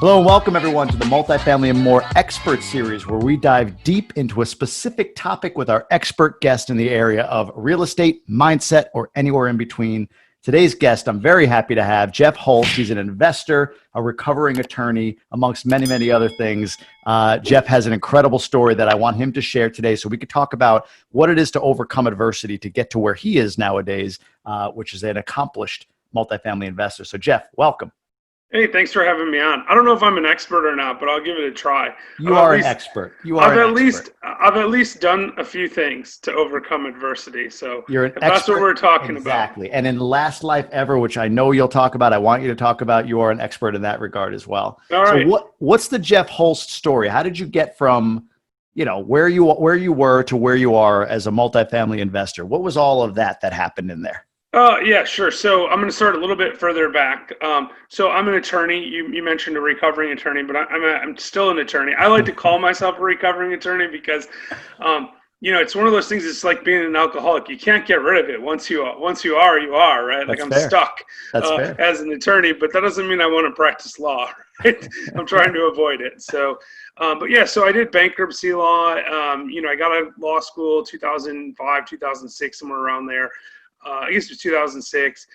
Hello and welcome everyone to the Multifamily and More Expert Series, where we dive deep into a specific topic with our expert guest in the area of real estate, mindset, or anywhere in between. Today's guest, I'm very happy to have Jeff Holst. He's an investor, a recovering attorney, amongst many, many other things. Jeff has an incredible story that I want him to share today so we could talk about what it is to overcome adversity to get to where he is nowadays, which is an accomplished multifamily investor. So Jeff, welcome. Hey, thanks for having me on. I don't know if I'm an expert or not, but I'll give it a try. You are an expert. I've at least done a few things to overcome adversity. So you're an expert. That's what we're talking about. Exactly. And in Last Life Ever, which I know you'll talk about, I want you to talk about, you are an expert in that regard as well. All right. So what's the Jeff Holst story? How did you get from, where you were to where you are as a multifamily investor? What was all of that happened in there? Yeah, sure. So I'm going to start a little bit further back. So I'm an attorney. You mentioned a recovering attorney, but I'm still an attorney. I like to call myself a recovering attorney because, it's one of those things. It's like being an alcoholic. You can't get rid of it. Once you are, you are, right? Like I'm stuck as an attorney, but that doesn't mean I want to practice law, right? I'm trying to avoid it. So, so I did bankruptcy law. I got out of law school 2005, 2006, somewhere around there. I guess it was 2006,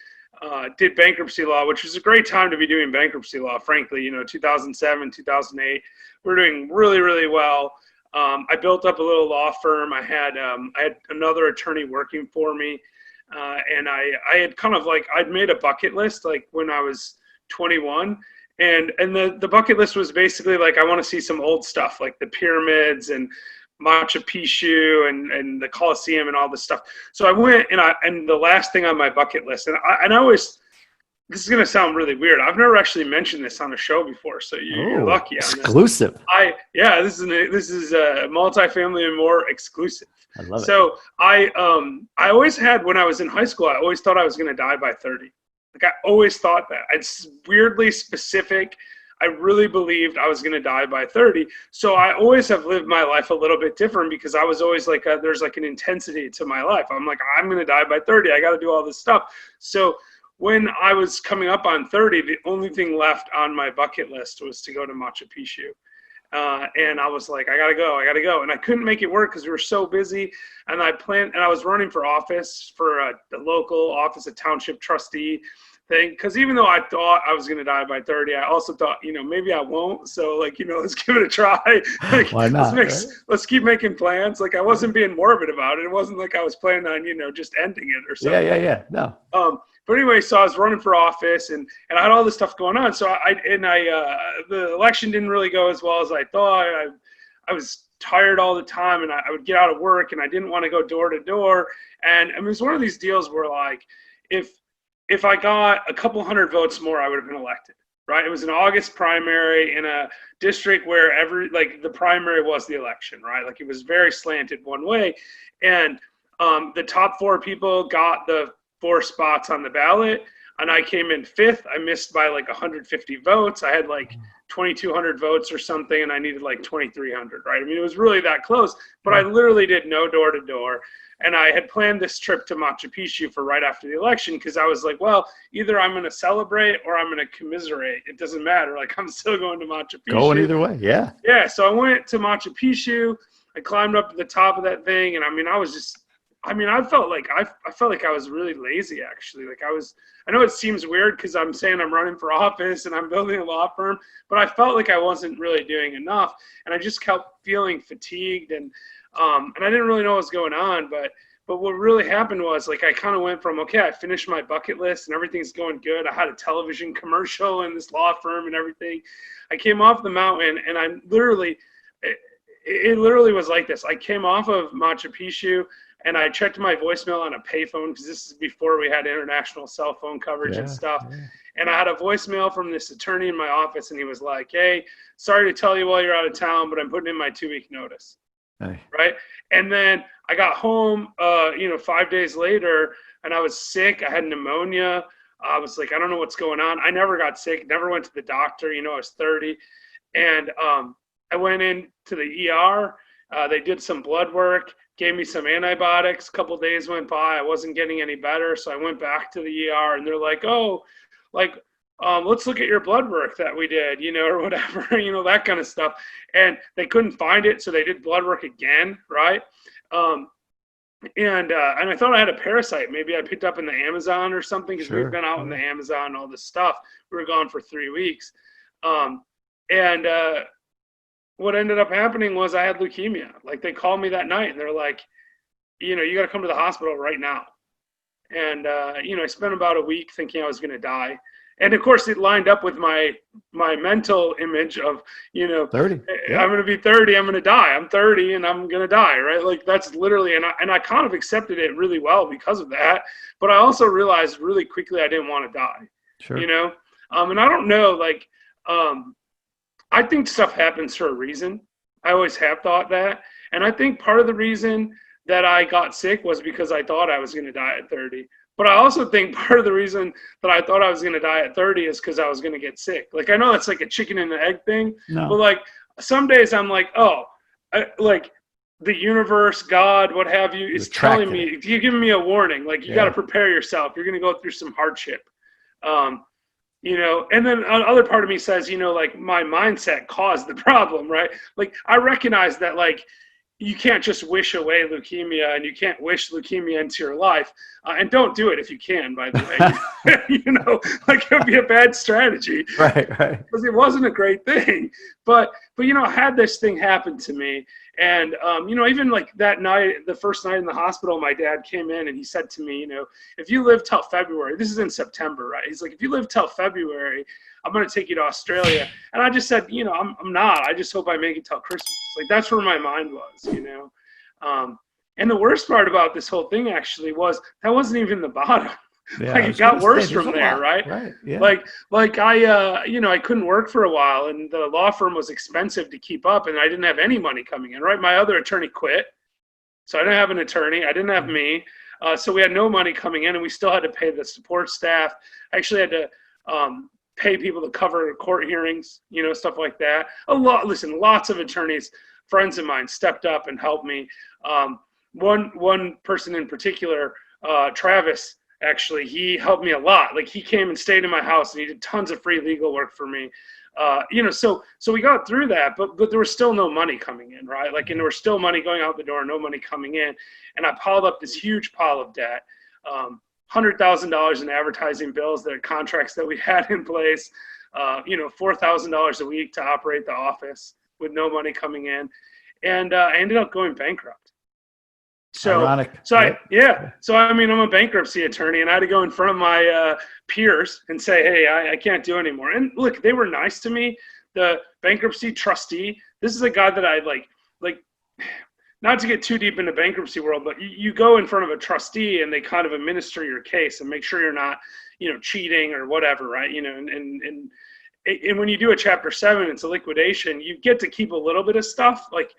did bankruptcy law, which was a great time to be doing bankruptcy law, frankly. 2007, 2008, we're doing really, really well. I built up a little law firm. I had another attorney working for me, and I had kind of I'd made a bucket list when I was 21, and the bucket list was basically I want to see some old stuff like the pyramids and Machu Picchu and the Colosseum and all this stuff. So I went and the last thing on my bucket list, and I always, this is going to sound really weird. I've never actually mentioned this on a show before, so you're lucky. Exclusive. This is a Multifamily and More exclusive. I love it. So I always had, when I was in high school, I always thought I was going to die by 30. I always thought that. It's weirdly specific. I really believed I was going to die by 30. So I always have lived my life a little bit different because I was always there's an intensity to my life. I'm I'm going to die by 30. I got to do all this stuff. So when I was coming up on 30, the only thing left on my bucket list was to go to Machu Picchu. And I was I got to go. And I couldn't make it work because we were so busy. And I was running for office for the local office, a township trustee thing, because even though I thought I was going to die by 30, I also thought, maybe I won't. So let's give it a try. Why not? Let's keep making plans. I wasn't being morbid about it. It wasn't I was planning on, just ending it or something. Yeah. No. But anyway, so I was running for office and I had all this stuff going on. So the election didn't really go as well as I thought. I was tired all the time, and I would get out of work and I didn't want to go door to door. And it was one of these deals where if I got a couple hundred votes more, I would have been elected, right? It was an August primary in a district where the primary was the election, right? It was very slanted one way. And the top four people got the 4 spots on the ballot, and I came in 5th. I missed by 150 votes. I had 2,200 votes or something, and I needed 2,300, right? I mean, it was really that close, but I literally did no door to door. And I had planned this trip to Machu Picchu for right after the election because I was well, either I'm going to celebrate or I'm going to commiserate. It doesn't matter. I'm still going to Machu Picchu. Going either way, yeah. Yeah, so I went to Machu Picchu. I climbed up to the top of that thing, and I felt like I was really lazy, actually. I know it seems weird because I'm saying I'm running for office and I'm building a law firm, but I felt like I wasn't really doing enough, and I just kept feeling fatigued, and I didn't really know what was going on. But what really happened was I kind of went from, okay, I finished my bucket list and everything's going good. I had a television commercial in this law firm and everything. I came off the mountain, and I literally, it literally was like this. I came off of Machu Picchu, and I checked my voicemail on a payphone because this is before we had international cell phone coverage and stuff. Yeah. And I had a voicemail from this attorney in my office, and he was like, hey, sorry to tell you while you're out of town, but I'm putting in my 2-week notice. Hey. Right. And then I got home, 5 days later, and I was sick. I had pneumonia. I was I don't know what's going on. I never got sick, never went to the doctor. I was 30. And I went into the ER. They did some blood work, gave me some antibiotics. A couple days went by. I wasn't getting any better. So I went back to the ER, and they're like, oh, let's look at your blood work that we did, or whatever, that kind of stuff. And they couldn't find it, so they did blood work again, right? And I thought I had a parasite. Maybe I picked up in the Amazon or something, because we've been out in the Amazon and all this stuff. We were gone for 3 weeks. And what ended up happening was I had leukemia. Like, they called me that night and they're like, you got to come to the hospital right now. And, I spent about a week thinking I was going to die. And of course it lined up with my mental image of, 30. Yeah. I'm going to be 30, I'm going to die. I'm 30 and I'm going to die. Right. Like, that's literally, and I kind of accepted it really well because of that. But I also realized really quickly I didn't want to die, Sure. And I don't know, like, I think stuff happens for a reason. I always have thought that. And I think part of the reason that I got sick was because I thought I was going to die at 30. But I also think part of the reason that I thought I was going to die at 30 is because I was going to get sick. Like, I know it's like a chicken and the egg thing, but like some days I'm like, like the universe, God, what have you, is telling me, you're giving me a warning. Like, you got to prepare yourself. You're going to go through some hardship. And then other part of me says, like, my mindset caused the problem, right? Like, I recognize that, like, you can't just wish away leukemia, and you can't wish leukemia into your life. And don't do it if you can, by the way. Like, it would be a bad strategy. Right. Because it wasn't a great thing. But I had this thing happen to me. And, even like that night, the first night in the hospital, my dad came in and he said to me, if you live till February, this is in September, right? He's like, if you live till February, I'm going to take you to Australia. And I just said, I'm not. I just hope I make it till Christmas. Like, that's where my mind was, And the worst part about this whole thing actually was that wasn't even the bottom. Yeah, like, it got worse from there, right? Right. Yeah. Like I, I couldn't work for a while, and the law firm was expensive to keep up, and I didn't have any money coming in, right? My other attorney quit. So I didn't have an attorney. I didn't have me. So we had no money coming in, and we still had to pay the support staff. I actually had to pay people to cover court hearings, stuff like that. Lots of attorneys, friends of mine, stepped up and helped me. One person in particular, Travis, actually, he helped me a lot. Like, he came and stayed in my house, and he did tons of free legal work for me. So we got through that, but there was still no money coming in, right? Like, and there was still money going out the door, no money coming in. And I piled up this huge pile of debt. $100,000 in advertising bills, that are contracts that we had in place, $4,000 a week to operate the office with no money coming in. And I ended up going bankrupt. Ironic. So I'm a bankruptcy attorney, and I had to go in front of my peers and say, hey, I can't do anymore. And look, they were nice to me. The bankruptcy trustee, this is a guy that I like, not to get too deep into bankruptcy world, but you go in front of a trustee and they kind of administer your case and make sure you're not, cheating or whatever, right? And when you do a Chapter 7, it's a liquidation, you get to keep a little bit of stuff, like,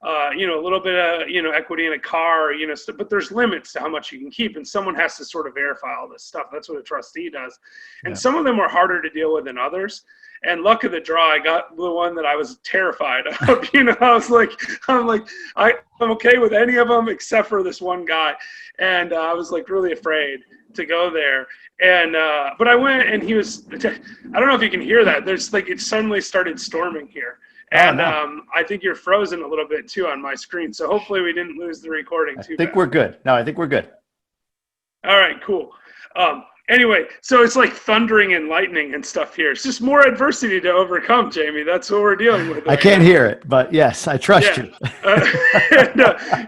a little bit of, equity in a car, but there's limits to how much you can keep, and someone has to sort of verify all this stuff. That's what a trustee does. And some of them were harder to deal with than others. And luck of the draw, I got the one that I was terrified of. I'm okay with any of them except for this one guy. And I was like really afraid to go there. And but I went, and he was, I don't know if you can hear that. There's like, it suddenly started storming here. And I think you're frozen a little bit too on my screen. So hopefully we didn't lose the recording too bad. I think we're good. No, I think we're good. All right, cool. Anyway, so it's like thundering and lightning and stuff here. It's just more adversity to overcome, Jamie. That's what we're dealing with. I can't hear it, but yes, I trust you.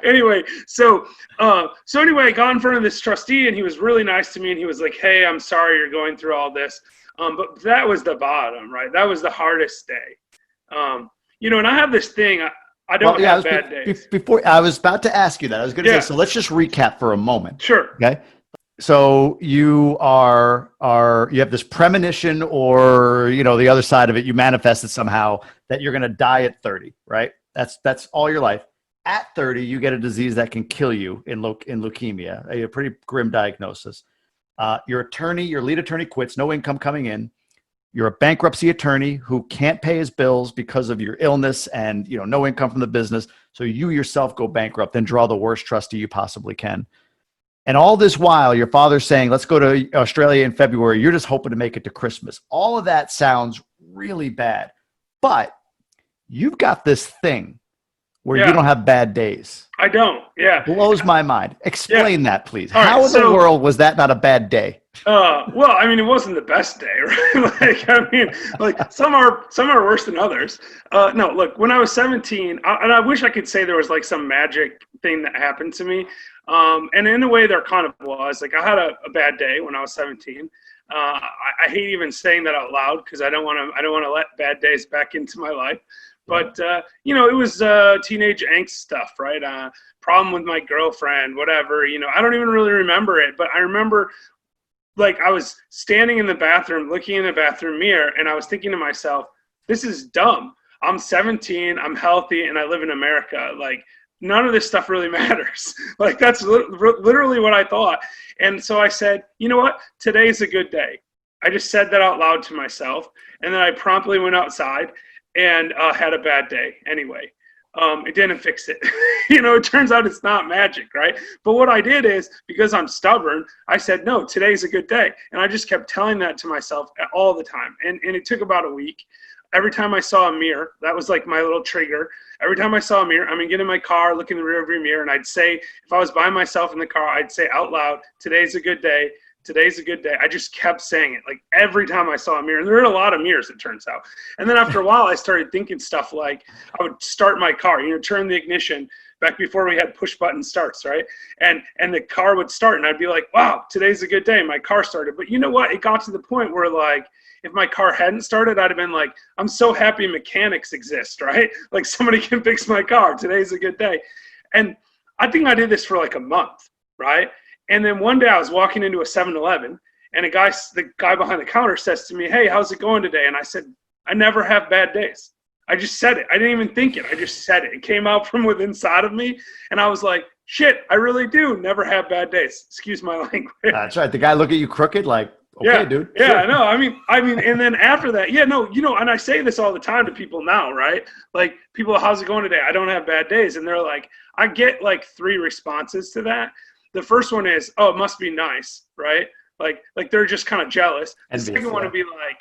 Anyway, so anyway, I got in front of this trustee, and he was really nice to me, and he was like, hey, I'm sorry you're going through all this. But that was the bottom, right? That was the hardest day. And I have this thing, I don't have bad days. Before, I was about to ask you that. I was going to say, so let's just recap for a moment. Sure. Okay. So you you have this premonition, or, the other side of it, you manifested somehow that you're going to die at 30, right? That's all your life. At 30, you get a disease that can kill you in leukemia, a pretty grim diagnosis. Your lead attorney quits, no income coming in. You're a bankruptcy attorney who can't pay his bills because of your illness and, no income from the business. So you yourself go bankrupt and draw the worst trustee you possibly can. And all this while, your father's saying, let's go to Australia in February. You're just hoping to make it to Christmas. All of that sounds really bad. But you've got this thing where you don't have bad days. I don't. Yeah. Blows my mind. Explain that, please. All How right, in the world was that not a bad day? Well, I mean, it wasn't the best day, right? Like, I mean, like some are worse than others. No, look, when I was 17, and I wish I could say there was like some magic thing that happened to me. And in a way there kind of was. Like, I had a bad day when I was 17. I hate even saying that out loud because I don't want to let bad days back into my life. But, you know, it was teenage angst stuff, right? Problem with my girlfriend, whatever, you know, I don't even really remember it, but I remember like I was standing in the bathroom, looking in the bathroom mirror, and I was thinking to myself, this is dumb. I'm 17, I'm healthy, and I live in America. Like, none of this stuff really matters. Like, that's literally what I thought. And so I said, you know what? Today's a good day. I just said that out loud to myself, and then I promptly went outside and had a bad day anyway. It didn't fix it. You know, it turns out it's not magic, right? But what I did is, because I'm stubborn, I said, no, today's a good day. And I just kept telling that to myself all the time. And it took about a week. Every time I saw a mirror, that was like my little trigger. Every time I saw a mirror, I'm gonna get in my car, look in the rearview mirror, and I'd say, if I was by myself in the car, I'd say out loud, today's a good day. Today's a good day. I just kept saying it, like every time I saw a mirror. And there are a lot of mirrors, it turns out. And then after a while, I started thinking stuff like, I would start my car, you know, turn the ignition back before we had push button starts, right? And the car would start, and I'd be like, wow, today's a good day. My car started. But you know what? It got to the point where, like, if my car hadn't started, I'd have been like, I'm so happy mechanics exist, right? Like, somebody can fix my car. Today's a good day. And I think I did this for like a month, right? And then one day I was walking into a 7-Eleven, and the guy behind the counter says to me, hey, how's it going today? And I said, I never have bad days. I just said it. I didn't even think it. I just said it. It came out from within inside of me. And I was like, shit, I really do never have bad days. Excuse my language. That's right. The guy look at you crooked like, okay, dude. Yeah, no, I mean, and then after that, yeah, no, you know, and I say this all the time to people now, right? Like, people, how's it going today? I don't have bad days. And they're like, I get like 3 responses to that. The first one is, oh, it must be nice, right? Like they're just kind of jealous. The second one would be like,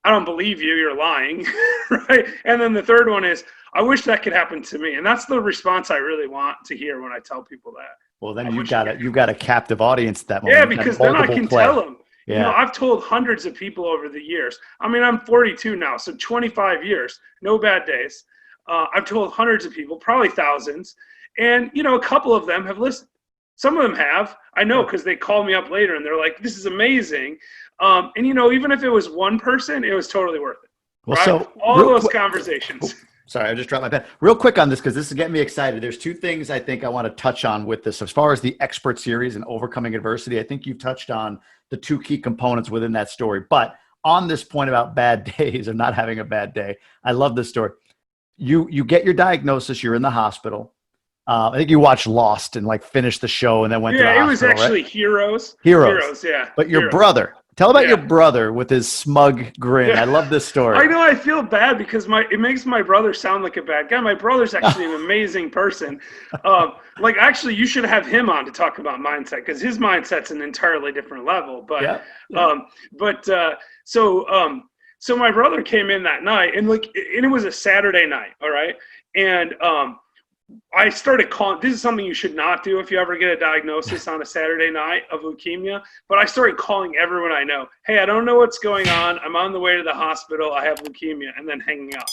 I don't believe you, you're lying, right? And then the third one is, I wish that could happen to me. And that's the response I really want to hear when I tell people that. Well, then you've got a captive audience at that moment. Yeah, because then I can tell them. Yeah. You know, I've told hundreds of people over the years. I mean, I'm 42 now, so 25 years, no bad days. I've told hundreds of people, probably thousands. And, you know, a couple of them have listened. Some of them have, I know, because they call me up later and they're like, this is amazing. And, you know, even if it was one person, it was totally worth it. Well, right? so all those conversations. Sorry, I just dropped my pen. Real quick on this, because this is getting me excited. There's 2 things I think I want to touch on with this. As far as the expert series and overcoming adversity, I think you've touched on the 2 key components within that story. But on this point about bad days or not having a bad day, I love this story. You get your diagnosis, you're in the hospital. I think you watched Lost and like finished the show and then went to the hospital. Yeah, it was actually right? Heroes. Yeah. But your brother, tell about your brother with his smug grin. Yeah. I love this story. I know, I feel bad because it makes my brother sound like a bad guy. My brother's actually an amazing person. Like, actually, you should have him on to talk about mindset because his mindset's an entirely different level. But so my brother came in that night and it was a Saturday night, all right? And I started calling. This is something you should not do if you ever get a diagnosis on a Saturday night of leukemia. But I started calling everyone I know. Hey, I don't know what's going on. I'm on the way to the hospital. I have leukemia, and then hanging up.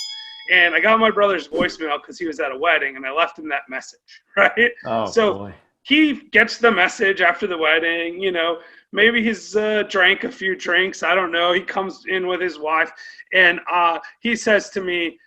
And I got my brother's voicemail because he was at a wedding, and I left him that message. Right. Oh, so boy. He gets the message after the wedding. You know, maybe he's drank a few drinks. I don't know. He comes in with his wife, and he says to me,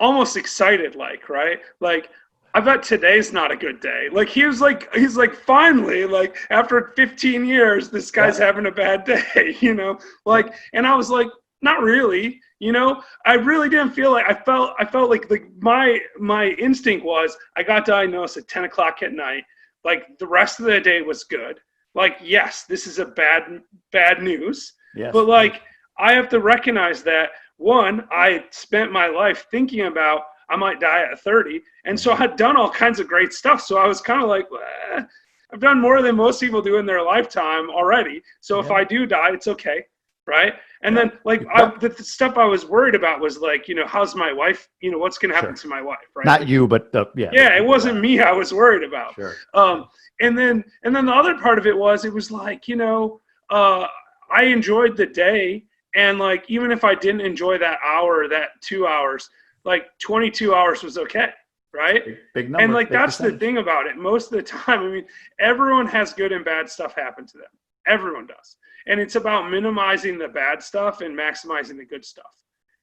almost excited, right? Like, I bet today's not a good day. Like, he's like, finally, like, after 15 years, this guy's having a bad day, you know? Like, and I was like, not really, you know? I really didn't feel like, I felt like my instinct was, I got diagnosed at 10 o'clock at night. Like, the rest of the day was good. Like, yes, this is a bad news. Yes. But like, I have to recognize that, one, I spent my life thinking about I might die at 30. And so I had done all kinds of great stuff. So I was kind of like, I've done more than most people do in their lifetime already. So if I do die, it's okay. Right. And then like the stuff I was worried about was like, how's my wife, what's going to happen to my wife? Right. Not you, but it wasn't me I was worried about. Sure. And then the other part of it was like, I enjoyed the day. And like, even if I didn't enjoy that hour, that 2 hours, like 22 hours was okay. Right. Big number. And like, that's the thing about it. Most of the time, I mean, everyone has good and bad stuff happen to them. Everyone does. And it's about minimizing the bad stuff and maximizing the good stuff.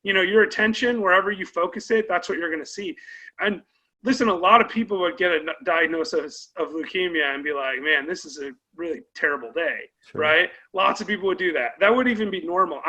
Your attention, wherever you focus it, that's what you're going to see. And listen, a lot of people would get a diagnosis of leukemia and be like, man, this is a really terrible day, right? Lots of people would do that. That would even be normal.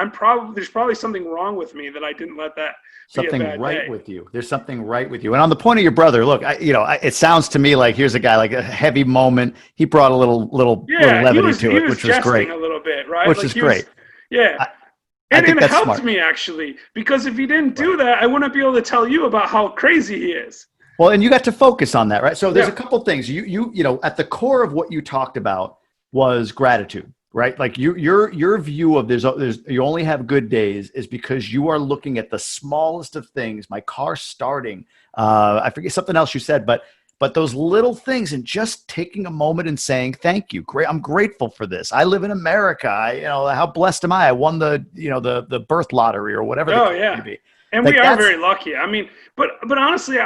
There's probably something wrong with me that I didn't let that be a bad day. With you. There's something right with you. And on the point of your brother, look, it sounds to me like here's a guy, like a heavy moment. He brought a little levity to it, which was great. A little bit, right? Which is great. And it helped me actually, because if he didn't do that, I wouldn't be able to tell you about how crazy he is. Well, and you got to focus on that, right? So there's a couple things. You at the core of what you talked about was gratitude, right? Like your view of there's you only have good days is because you are looking at the smallest of things. My car starting, I forget something else you said, but those little things, and just taking a moment and saying thank you. Great, I'm grateful for this. I live in America. How blessed am I? I won the birth lottery or whatever the case may be. And we are very lucky. I mean, but honestly,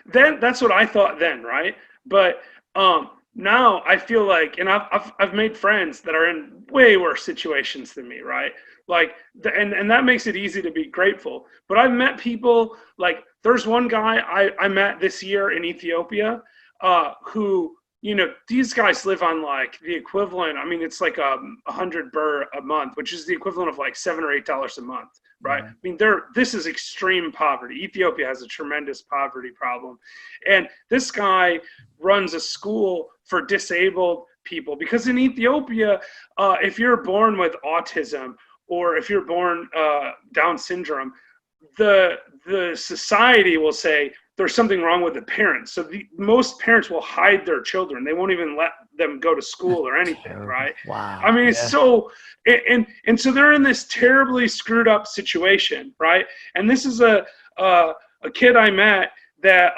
that's what I thought then, right? But now I feel like, and I've made friends that are in way worse situations than me, right? Like, and that makes it easy to be grateful. But I've met people, like there's one guy I met this year in Ethiopia, who, these guys live on like the equivalent. I mean, it's like 100 birr a month, which is the equivalent of like $7 or $8 a month, right? I mean, this is extreme poverty. Ethiopia has a tremendous poverty problem, and this guy runs a school for disabled people, because in Ethiopia, if you're born with autism or if you're born Down syndrome, the society will say there's something wrong with the parents. So most parents will hide their children. They won't even let them go to school or anything, right? Wow. I mean, it's so, and so they're in this terribly screwed up situation, right? And this is a kid I met that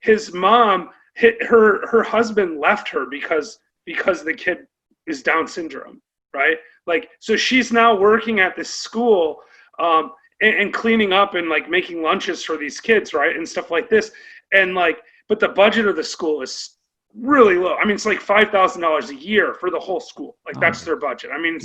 his mom, her husband left her because the kid is Down syndrome, right? Like, so she's now working at this school, and cleaning up and like making lunches for these kids, right? And stuff like this. And like, but the budget of the school is really low. I mean, it's like $5,000 a year for the whole school. Like that's their budget. I mean,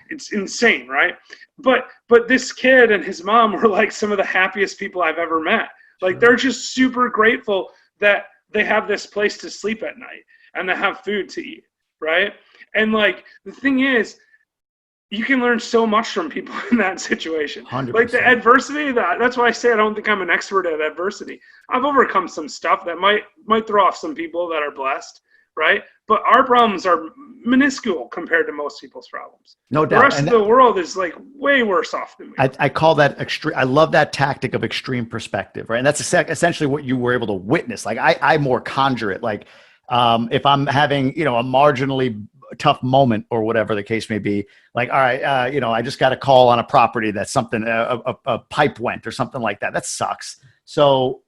it's insane, right? But this kid and his mom were like some of the happiest people I've ever met. Like they're just super grateful that they have this place to sleep at night and they have food to eat, right? And like, the thing is, you can learn so much from people in that situation. 100%. Like the adversity, that's why I say I don't think I'm an expert at adversity. I've overcome some stuff that might throw off some people that are blessed, right? But our problems are minuscule compared to most people's problems. No doubt. The rest of the world is like way worse off than me. I call that extreme. I love that tactic of extreme perspective, right? And that's essentially what you were able to witness. Like I more conjure it. Like if I'm having, a marginally tough moment or whatever the case may be, like, all right, I just got a call on a property that something, a pipe went or something like that. That sucks. So,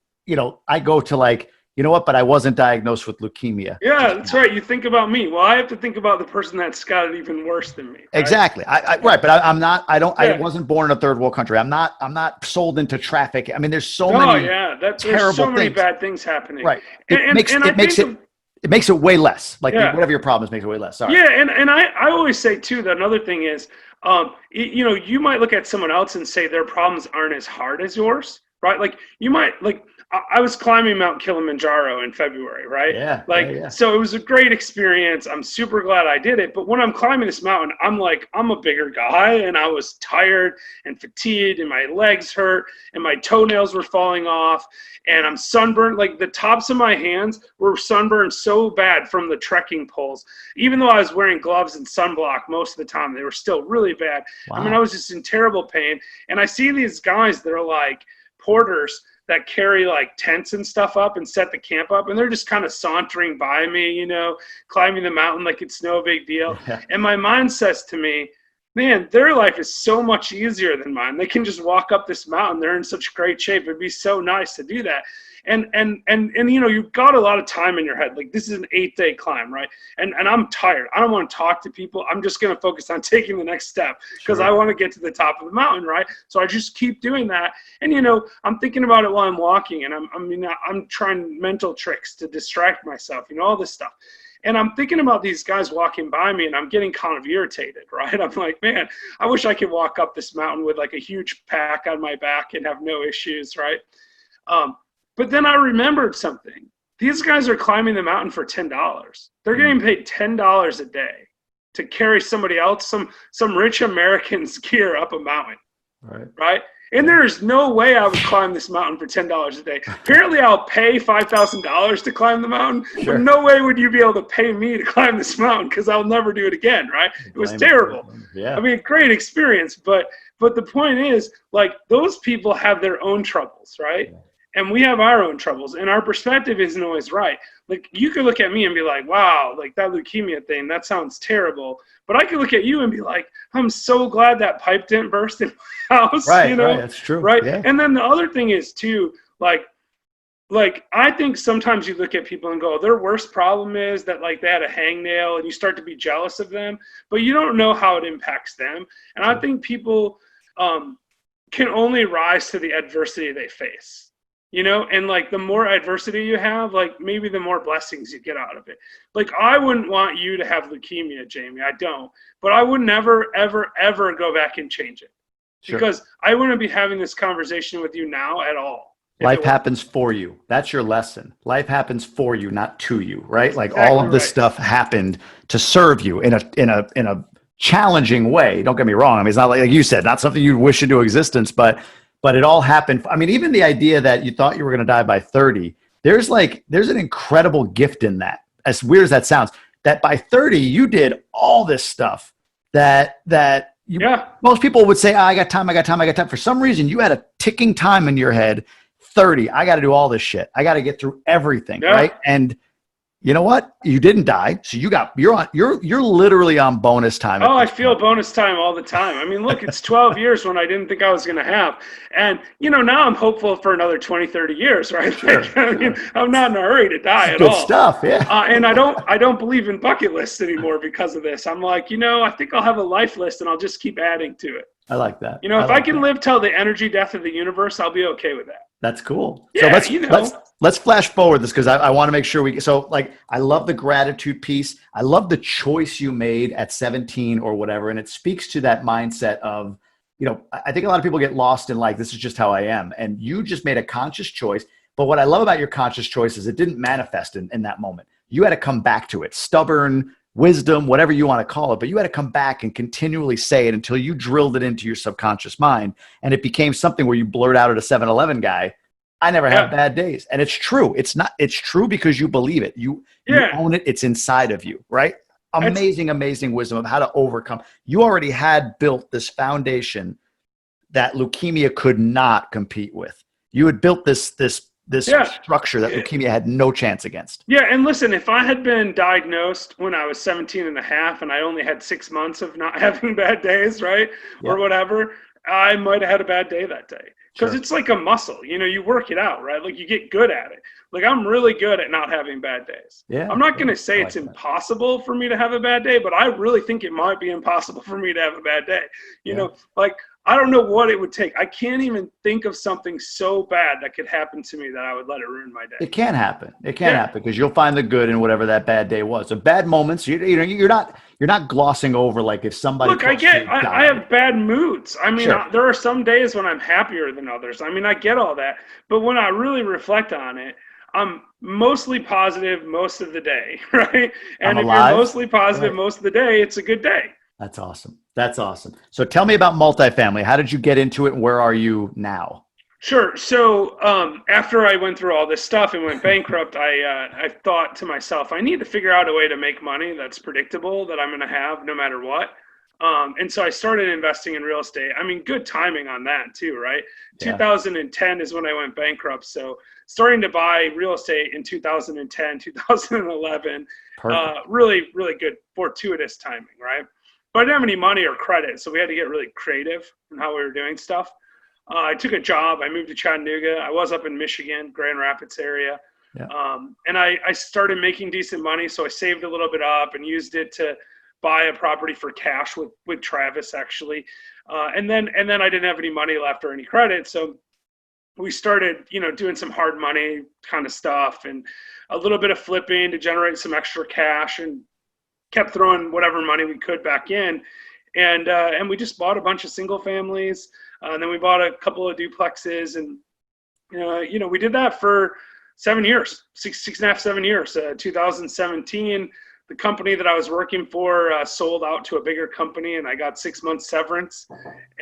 I go to like, you know what, but I wasn't diagnosed with leukemia. Yeah, that's right. You think about me. Well, I have to think about the person that's got it even worse than me. Right? Exactly. Right. But I'm not, I wasn't born in a third world country. I'm not sold into traffic. I mean, there's so many there's so many bad things happening. Right. It makes it way less. Like whatever your problem is makes it way less. Sorry. Yeah, and I always say too that another thing is, you might look at someone else and say their problems aren't as hard as yours, right? Like you might like. I was climbing Mount Kilimanjaro in February, right? Yeah. So it was a great experience. I'm super glad I did it. But when I'm climbing this mountain, I'm a bigger guy and I was tired and fatigued and my legs hurt and my toenails were falling off and I'm sunburned. Like the tops of my hands were sunburned so bad from the trekking poles. Even though I was wearing gloves and sunblock most of the time, they were still really bad. Wow. I mean, I was just in terrible pain. And I see these guys that are like porters that carry like tents and stuff up and set the camp up, and they're just kind of sauntering by me, you know, climbing the mountain like it's no big deal. Yeah. And my mind says to me, man, their life is so much easier than mine. They can just walk up this mountain. They're in such great shape. It'd be so nice to do that. And you know, you've got a lot of time in your head. Like, this is an 8-day climb, right? And I'm tired. I don't want to talk to people. I'm just going to focus on taking the next step because I want to get to the top of the mountain, right? So I just keep doing that. And, you know, I'm thinking about it while I'm walking, and I'm trying mental tricks to distract myself, you know, all this stuff. And I'm thinking about these guys walking by me, and I'm getting kind of irritated, right? I'm like, man, I wish I could walk up this mountain with like a huge pack on my back and have no issues, right? But then I remembered something. These guys are climbing the mountain for $10. They're getting paid $10 a day to carry somebody else, some rich American's gear up a mountain, right? And there is no way I would climb this mountain for $10 a day. Apparently, I'll pay $5,000 to climb the mountain, but no way would you be able to pay me to climb this mountain because I'll never do it again, right? It was terrible. Yeah. I mean, great experience, but the point is, like, those people have their own troubles, right? Yeah. And we have our own troubles, and our perspective isn't always right. Like, you could look at me and be like, wow, like that leukemia thing, that sounds terrible. But I could look at you and be like, I'm so glad that pipe didn't burst in my house. Right, you know? right, that's true. Right. Yeah. And then the other thing is too, like I think sometimes you look at people and go, their worst problem is that like they had a hangnail, and you start to be jealous of them, but you don't know how it impacts them. And I think people can only rise to the adversity they face. You know, and like the more adversity you have, like maybe the more blessings you get out of it. Like, I wouldn't want you to have leukemia, Jamie. I don't. But I would never, ever, ever go back and change it. Sure. Because I wouldn't be having this conversation with you now at all. Life happens for you. That's your lesson. Life happens for you, not to you, right? Like, exactly, all of this stuff happened to serve you in a challenging way. Don't get me wrong. I mean, it's not like you said, not something you'd wish into existence, but it all happened. I mean, even the idea that you thought you were going to die by 30, there's an incredible gift in that. As weird as that sounds, that by 30, you did all this stuff that most people would say, I got time. For some reason, you had a ticking time in your head. 30, I got to do all this shit. I got to get through everything. Yeah. Right. And you know what? You didn't die. So you're literally on bonus time. Oh, I feel bonus time all the time. I mean, look, it's 12 years when I didn't think I was going to have. And, you know, now I'm hopeful for another 20, 30 years, right? Sure. Like, I mean, I'm not in a hurry to die at all. Good stuff, yeah. And I don't believe in bucket lists anymore because of this. I'm like, you know, I think I'll have a life list and I'll just keep adding to it. I like that. You know, if I can live till the energy death of the universe, I'll be okay with that. That's cool. Yeah, so let's flash forward this, because I want to make sure I love the gratitude piece. I love the choice you made at 17 or whatever. And it speaks to that mindset of, you know, I think a lot of people get lost in like, this is just how I am. And you just made a conscious choice. But what I love about your conscious choice is it didn't manifest in that moment. You had to come back to it. Stubborn, wisdom, whatever you want to call it, but you had to come back and continually say it until you drilled it into your subconscious mind. And it became something where you blurt out at a 7-Eleven guy, I never have bad days. And it's true. It's true because you believe it. You own it. It's inside of you, right? Amazing wisdom of how to overcome. You already had built this foundation that leukemia could not compete with. You had built this structure that leukemia had no chance against. Yeah, and listen, if I had been diagnosed when I was 17 and a half and I only had 6 months of not having bad days, right, or whatever, I might have had a bad day that day. Because it's like a muscle, you know, you work it out, right? Like, you get good at it. Like, I'm really good at not having bad days. Yeah, I'm not going to say it's impossible for me to have a bad day, but I really think it might be impossible for me to have a bad day. You know, like, I don't know what it would take. I can't even think of something so bad that could happen to me that I would let it ruin my day. It can happen. It can happen because you'll find the good in whatever that bad day was. So bad moments, you're not glossing over like if somebody. Look, I have bad moods. I mean, there are some days when I'm happier than others. I mean, I get all that, but when I really reflect on it, I'm mostly positive most of the day, right? And if you're mostly positive most of the day, it's a good day. That's awesome. That's awesome. So tell me about multifamily. How did you get into it, and where are you now? Sure. So after I went through all this stuff and went bankrupt, I thought to myself, I need to figure out a way to make money that's predictable, that I'm going to have no matter what. And so I started investing in real estate. I mean, good timing on that too, right? Yeah. 2010 is when I went bankrupt. So starting to buy real estate in 2010, 2011, really, really good fortuitous timing, right? But I didn't have any money or credit, so we had to get really creative in how we were doing stuff. I took a job. I moved to Chattanooga. I was up in Michigan, Grand Rapids area. Yeah. And I started making decent money, so I saved a little bit up and used it to buy a property for cash with Travis, actually. And then I didn't have any money left or any credit, so we started, doing some hard money kind of stuff and a little bit of flipping to generate some extra cash, and kept throwing whatever money we could back in. And we just bought a bunch of single families. And then we bought a couple of duplexes, and, we did that for 7 years, 6.5, 7 years. 2017, the company that I was working for sold out to a bigger company, and I got 6 months severance.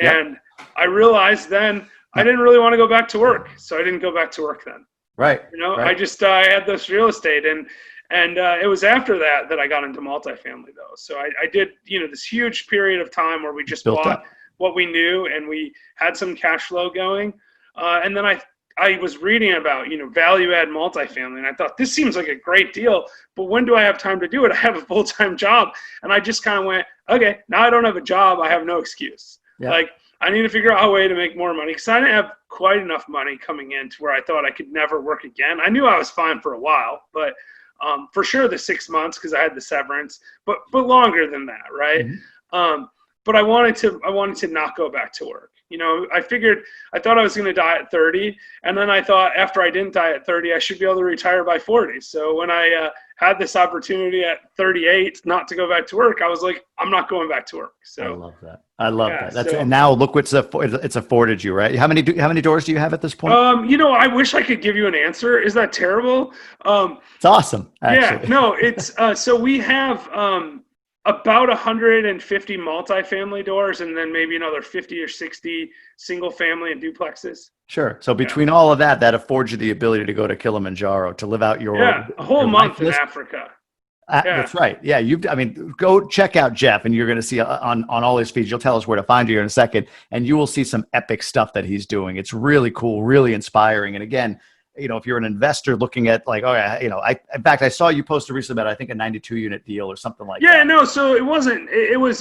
And I realized then I didn't really want to go back to work. So I didn't go back to work then. Right. I had this real estate, and it was after that I got into multifamily though. So I did, this huge period of time where we just bought what we knew, and we had some cash flow going. And then I was reading about, value add multifamily, and I thought, this seems like a great deal, but when do I have time to do it? I have a full-time job. And I just kind of went, okay, now I don't have a job. I have no excuse. Yeah. Like, I need to figure out a way to make more money, because I didn't have quite enough money coming in to where I thought I could never work again. I knew I was fine for a while, but for sure the 6 months, because I had the severance, but longer than that, right? Mm-hmm. But I wanted to not go back to work. I thought I was going to die at 30. And then I thought after I didn't die at 30, I should be able to retire by 40. So when I had this opportunity at 38 not to go back to work, I was like, I'm not going back to work. So I love that. And now look it's afforded you, right? How many doors do you have at this point? I wish I could give you an answer. Is that terrible? It's awesome. Actually. Yeah, no, it's, so we have, about 150 multifamily doors, and then maybe another 50 or 60 single family and duplexes. Sure. So between all of that affords you the ability to go to Kilimanjaro, to live out a whole month in Africa. That's right. Yeah. Go check out Jeff, and you're going to see on all his feeds. You'll tell us where to find you in a second, and you will see some epic stuff that he's doing. It's really cool, really inspiring. And again, if you're an investor looking at in fact, I saw you post recently about, I think, a 92 unit deal or something like that. Yeah, no, so it was,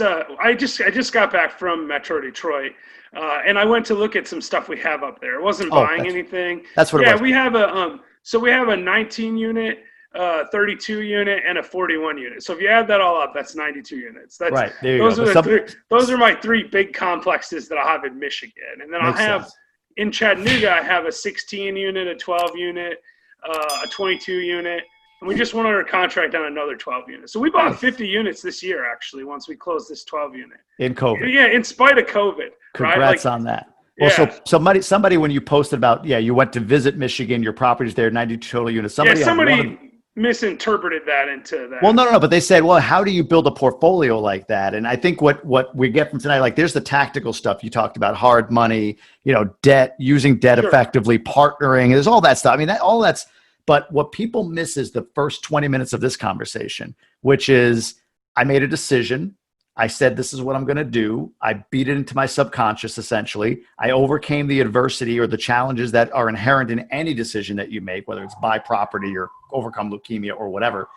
I just got back from Metro Detroit, and I went to look at some stuff we have up there. It wasn't buying anything. That's what it was. Yeah, we have a 19 unit, 32 unit, and a 41 unit. So if you add that all up, that's 92 units. That's right. There you go. Those are my three big complexes that I'll have in Michigan. And then I'll have in Chattanooga, I have a 16 unit, a 12 unit, a 22 unit, and we just went under contract on another 12 units. So we bought 50 units this year, actually, once we closed this 12 unit. In COVID. Yeah, in spite of COVID. Congrats on that. Well, so somebody, when you posted about, you went to visit Michigan, your property's there, 92 total units. Somebody misinterpreted that into that. Well, no, but they said, well, how do you build a portfolio like that? And I think what we get from tonight, like, there's the tactical stuff you talked about, hard money, debt, using debt effectively, partnering, there's all that stuff. I mean, but what people miss is the first 20 minutes of this conversation, which is, I made a decision. I said, this is what I'm going to do. I beat it into my subconscious, essentially. I overcame the adversity or the challenges that are inherent in any decision that you make, whether it's buy property or overcome leukemia or whatever.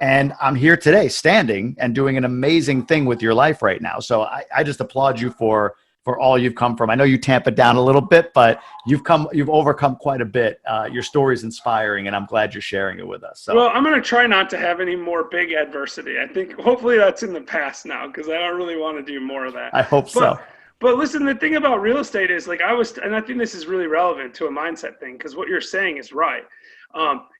And I'm here today standing and doing an amazing thing with your life right now. So I just applaud you for all you've come from. I know you tamp it down a little bit, but you've overcome quite a bit. Your story is inspiring, and I'm glad you're sharing it with us. So. Well, I'm going to try not to have any more big adversity. I think hopefully that's in the past now, because I don't really want to do more of that. I hope so. But listen, the thing about real estate is, and I think this is really relevant to a mindset thing, because what you're saying is right.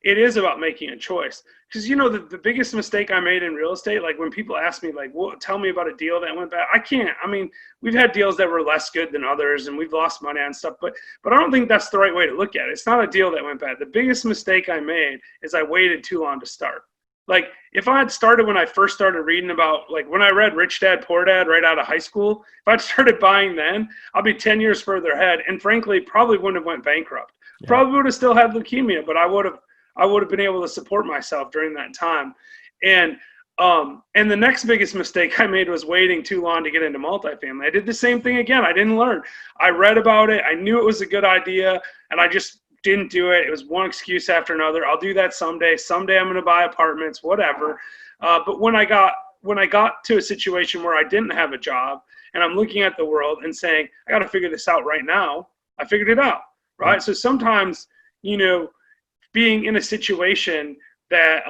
It is about making a choice, because the biggest mistake I made in real estate, like when people ask me, like, well, tell me about a deal that went bad, I can't. I mean, we've had deals that were less good than others, and we've lost money on stuff, but I don't think that's the right way to look at it. It's not a deal that went bad. The biggest mistake I made is I waited too long to start. Like, if I had started when I first started reading about, like, when I read Rich Dad, Poor Dad right out of high school, if I'd started buying then, I'll be 10 years further ahead, and frankly, probably wouldn't have went bankrupt. Yeah. Probably would have still had leukemia, but I would have been able to support myself during that time. And And the next biggest mistake I made was waiting too long to get into multifamily. I did the same thing again. I didn't learn. I read about it. I knew it was a good idea, and I just didn't do it. It was one excuse after another. I'll do that someday. Someday I'm going to buy apartments, whatever. But when I got to a situation where I didn't have a job and I'm looking at the world and saying, I got to figure this out right now, I figured it out, right? So sometimes, being in a situation that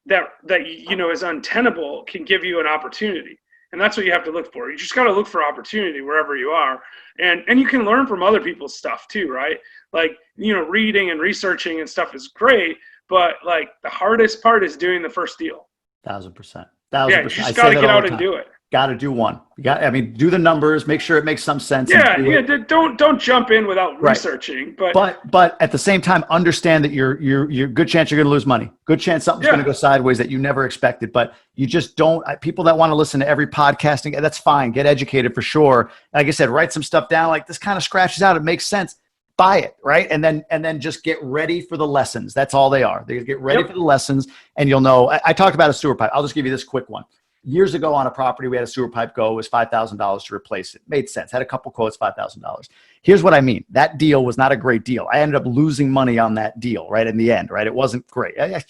is untenable can give you an opportunity. And that's what you have to look for. You just got to look for opportunity wherever you are. And you can learn from other people's stuff too, right? Like, reading and researching and stuff is great, but like the hardest part is doing the first deal. 1,000%. Yeah, you just got to get out and do it. Got to do one. Do the numbers, make sure it makes some sense. Don't jump in without researching. But at the same time, understand that you're good chance you're going to lose money. Good chance something's going to go sideways that you never expected. But you just don't. People that want to listen to every podcasting, that's fine. Get educated for sure. Like I said, write some stuff down. Like this kind of scratches out. It makes sense. Buy it, right? And then just get ready for the lessons. That's all they are. They get ready for the lessons, and you'll know. I talked about a sewer pipe. I'll just give you this quick one. Years ago on a property, we had a sewer pipe go. It was $5,000 to replace it. Made sense. Had a couple quotes, $5,000. Here's what I mean. That deal was not a great deal. I ended up losing money on that deal, right, in the end, right? It wasn't great. I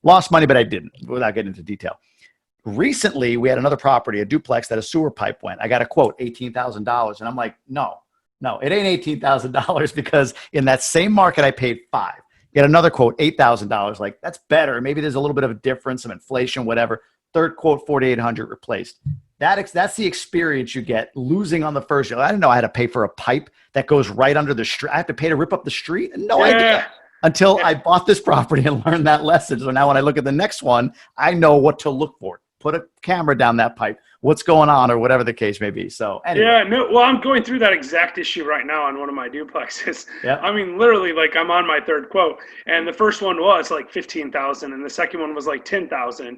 lost money, but I didn't, without getting into detail. Recently, we had another property, a duplex, that a sewer pipe went. I got a quote, $18,000. And I'm like, no, it ain't $18,000 because in that same market, I paid $5,000. Get another quote, $8,000. Like, that's better. Maybe there's a little bit of a difference, some inflation, whatever. Third quote, $4,800 replaced. That's the experience you get losing on the first deal. I didn't know I had to pay for a pipe that goes right under the street. I have to pay to rip up the street? No idea. Until I bought this property and learned that lesson. So now when I look at the next one, I know what to look for. Put a camera down that pipe. What's going on, or whatever the case may be. So anyway. Well, I'm going through that exact issue right now on one of my duplexes. I mean, literally, like, I'm on my third quote, and the first one was like $15,000, and the second one was like $10,000.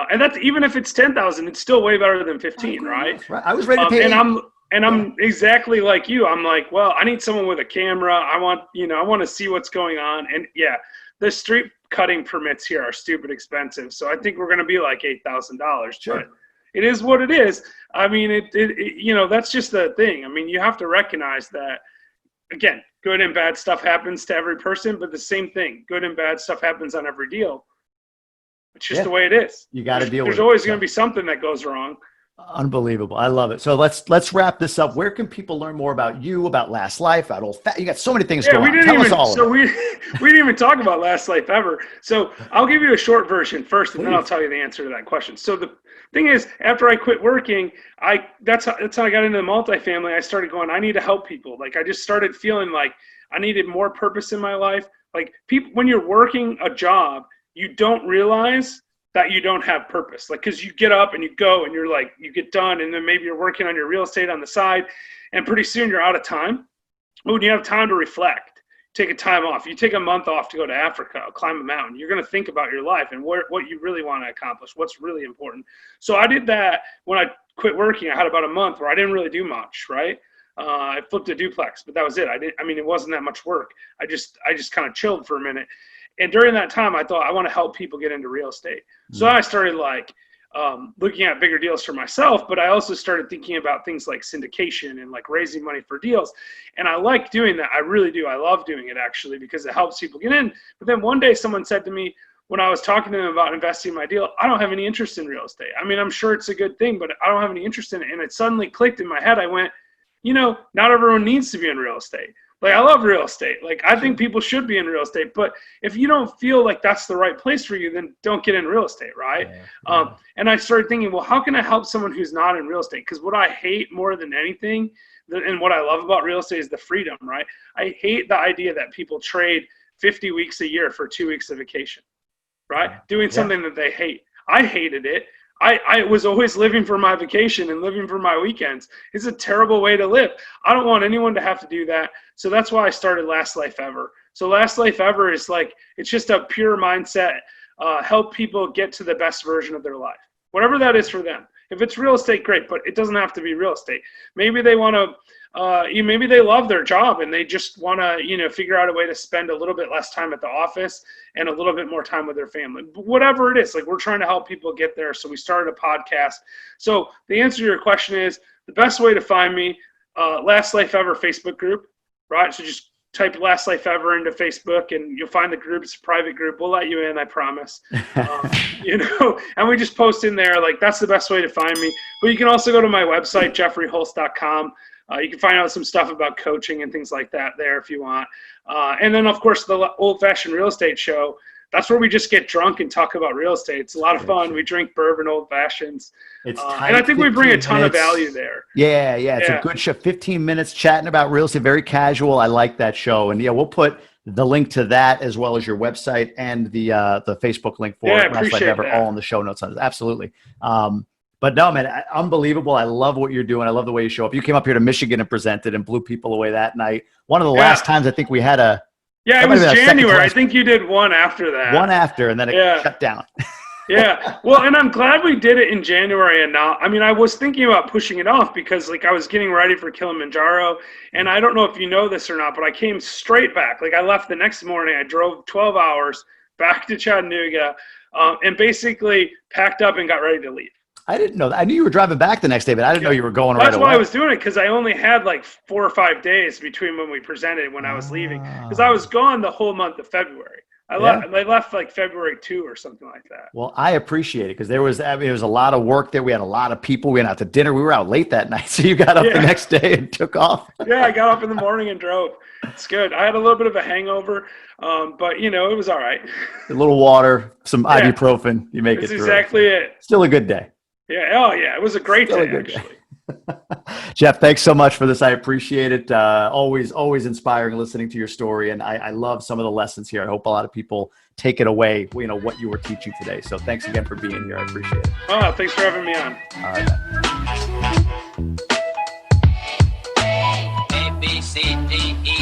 And that's, even if it's $10,000, it's still way better than 15, right? I was ready to pay. I'm exactly like you. I'm like, well, I need someone with a camera. I want to see what's going on. And the street cutting permits here are stupid expensive. So I think we're going to be like $8,000. Sure. But it is what it is. I mean, that's just the thing. I mean, you have to recognize that, again, good and bad stuff happens to every person, but the same thing, good and bad stuff happens on every deal. It's just the way it is. You got to deal with it. There's always going to be something that goes wrong. Unbelievable. I love it. So let's wrap this up. Where can people learn more about you, about Last Life, about Old Fat? You got so many things going on. Tell us all of it. We didn't even talk about Last Life ever. So I'll give you a short version first, and then I'll tell you the answer to that question. So the thing is, after I quit working, that's how I got into the multifamily. I started going, I need to help people. Like, I just started feeling like I needed more purpose in my life. Like, people, when you're working a job, you don't realize that you don't have purpose. Like, because you get up and you go and you're like, you get done, and then maybe you're working on your real estate on the side, and pretty soon you're out of time. When you have time to reflect, take a time off. You take a month off to go to Africa, climb a mountain. You're going to think about your life and what you really want to accomplish, what's really important. So I did that when I quit working. I had about a month where I didn't really do much, right? I flipped a duplex, but that was it. It wasn't that much work. I just kind of chilled for a minute. And during that time, I thought, I want to help people get into real estate. So I started looking at bigger deals for myself, but I also started thinking about things like syndication and like raising money for deals. And I like doing that. I really do. I love doing it, actually, because it helps people get in. But then one day someone said to me, when I was talking to them about investing in my deal, I don't have any interest in real estate. I mean, I'm sure it's a good thing, but I don't have any interest in it. And it suddenly clicked in my head. I went, not everyone needs to be in real estate. Like, I love real estate. Like, I think people should be in real estate, but if you don't feel like that's the right place for you, then don't get in real estate, right? And I started thinking, well, how can I help someone who's not in real estate? Because what I hate more than anything, and what I love about real estate, is the freedom, right? I hate the idea that people trade 50 weeks a year for 2 weeks of vacation, right? Doing something that they hate. I hated it. I was always living for my vacation and living for my weekends. It's a terrible way to live. I don't want anyone to have to do that. So that's why I started Last Life Ever. So Last Life Ever is like, it's just a pure mindset, help people get to the best version of their life, whatever that is for them. If it's real estate, great, but it doesn't have to be real estate. Maybe they want to maybe they love their job and they just want to, figure out a way to spend a little bit less time at the office and a little bit more time with their family. But whatever it is, like, we're trying to help people get there. So we started a podcast. So the answer to your question is, the best way to find me, Last Life Ever Facebook group, right? So just type Last Life Ever into Facebook and you'll find the group. It's a private group. We'll let you in, I promise. And we just post in there. Like, that's the best way to find me. But you can also go to my website, jeffreyholst.com. You can find out some stuff about coaching and things like that there if you want. And then, of course, the Old Fashioned Real Estate Show. That's where we just get drunk and talk about real estate. It's a lot of fun. We drink bourbon, old fashions. And I think we bring a ton of value there. Yeah. It's a good show. 15 minutes chatting about real estate, very casual. I like that show. And we'll put the link to that as well as your website and the Facebook link for Last Life Ever all in the show notes. Absolutely. But no, man, unbelievable. I love what you're doing. I love the way you show up. You came up here to Michigan and presented and blew people away that night. One of the last times I think we had Yeah, it was January. I think you did one after that. One after, and then it shut down. Yeah. Well, and I'm glad we did it in January and not. I mean, I was thinking about pushing it off because, like, I was getting ready for Kilimanjaro, and I don't know if you know this or not, but I came straight back. Like, I left the next morning. I drove 12 hours back to Chattanooga and basically packed up and got ready to leave. I didn't know that. I knew you were driving back the next day, but I didn't know you were going right away. That's why I was doing it, because I only had like 4 or 5 days between when we presented and when I was leaving, because I was gone the whole month of February. I left like February 2 or something like that. Well, I appreciate it because there was a lot of work there. We had a lot of people. We went out to dinner. We were out late that night. So you got up the next day and took off. Yeah, I got up in the morning and drove. It's good. I had a little bit of a hangover, but it was all right. A little water, some ibuprofen. You make it through. That's exactly it. Still a good day. Yeah. Oh, yeah. It was a great day, actually. Jeff, thanks so much for this. I appreciate it. Always inspiring listening to your story. And I love some of the lessons here. I hope a lot of people take it away, what you were teaching today. So thanks again for being here. I appreciate it. Oh, thanks for having me on. All right. A, B, C, D, E.